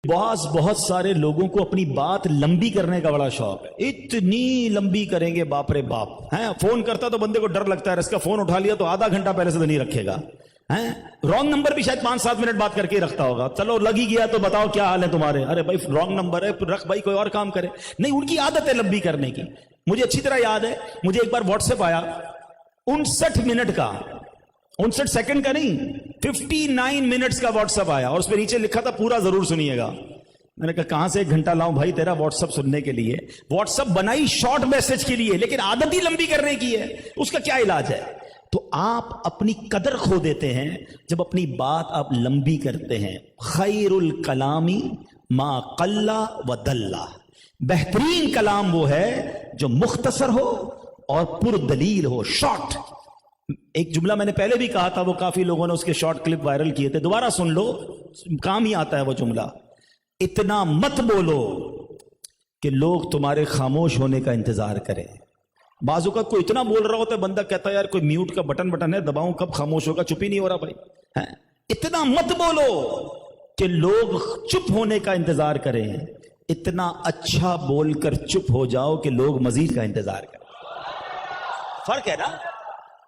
بہت سارے لوگوں کو اپنی بات لمبی کرنے کا بڑا شوق ہے. اتنی لمبی کریں گے باپ رے باپ. فون کرتا تو بندے کو ڈر لگتا ہے, اس کا فون اٹھا لیا تو آدھا گھنٹہ پہلے سے تو نہیں رکھے گا. رانگ نمبر بھی شاید 5-7 منٹ بات کر کے رکھتا ہوگا. چلو لگ ہی گیا تو بتاؤ کیا حال ہے تمہارے. ارے بھائی رانگ نمبر ہے, رکھ بھائی کوئی اور کام کرے. نہیں, ان کی عادت ہے لمبی کرنے کی. مجھے اچھی طرح یاد ہے, مجھے ایک بار واٹس ایپ آیا 59 منٹ کا, 59 سیکنڈ کا نہیں, 59 منٹس کا واٹس ایپ آیا, اور اس پہ نیچے لکھا تھا پورا ضرور سنیے گا. میں نے کہا کہاں سے 1 گھنٹہ لاؤں بھائی تیرا واٹس ایپ سننے کے لیے. واٹس ایپ بنائی شارٹ میسج کے لیے, لیکن عادت ہی لمبی کرنے کی ہے. اس کا کیا علاج ہے؟ تو آپ اپنی قدر کھو دیتے ہیں جب اپنی بات آپ لمبی کرتے ہیں. خیر الکلامی ما قل و دل. بہترین کلام وہ ہے جو مختصر ہو اور پر دلیل ہو, شارٹ. ایک جملہ میں نے پہلے بھی کہا تھا, وہ کافی لوگوں نے اس کے شارٹ کلپ وائرل کیے تھے, دوبارہ سن لو, کام ہی آتا ہے وہ جملہ. اتنا مت بولو کہ لوگ تمہارے خاموش ہونے کا انتظار کریں. بعض اوقات کوئی اتنا بول رہا ہوتا ہے, بندہ کہتا ہے یار کوئی میوٹ کا بٹن ہے, دباؤں کب خاموش ہوگا, چپ ہی نہیں ہو رہا بھائی. اتنا مت بولو کہ لوگ چپ ہونے کا انتظار کریں. اتنا اچھا بول کر چپ ہو جاؤ کہ لوگ مزید کا انتظار کریں. فرق ہے نا.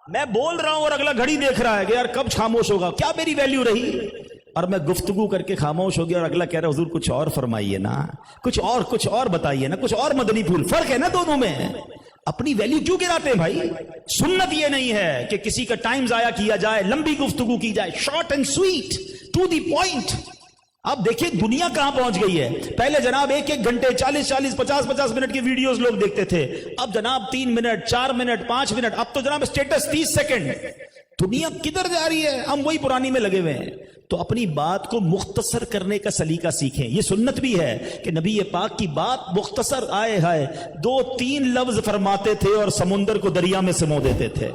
میں بول رہا ہوں اور اگلا گھڑی دیکھ رہا ہے کہ یار کب خاموش ہوگا, کیا میری ویلیو رہی. اور میں گفتگو کر کے خاموش ہو گیا اور اگلا کہہ رہا حضور کچھ اور فرمائیے نا, کچھ اور بتائیے نا, کچھ اور مدنی پھول. فرق ہے نا دونوں میں. اپنی ویلیو کیوں گراتے ہیں بھائی؟ سنت یہ نہیں ہے کہ کسی کا ٹائم ضائع کیا جائے, لمبی گفتگو کی جائے, short and sweet, to the point. اب دیکھیں دنیا کہاں پہنچ گئی ہے. پہلے جناب 1-1 گھنٹے 40-40 50-50 منٹ کی ویڈیوز لوگ دیکھتے تھے. اب جناب 3 منٹ 4 منٹ 5 منٹ, اب تو جناب اسٹیٹس 30 سیکنڈ. دنیا کدھر جا رہی ہے؟ ہم وہی پرانی میں لگے ہوئے ہیں. تو اپنی بات کو مختصر کرنے کا سلیقہ سیکھیں. یہ سنت بھی ہے کہ نبی پاک کی بات مختصر, آئے ہائے 2-3 لفظ فرماتے تھے اور سمندر کو دریا میں سمو دیتے تھے.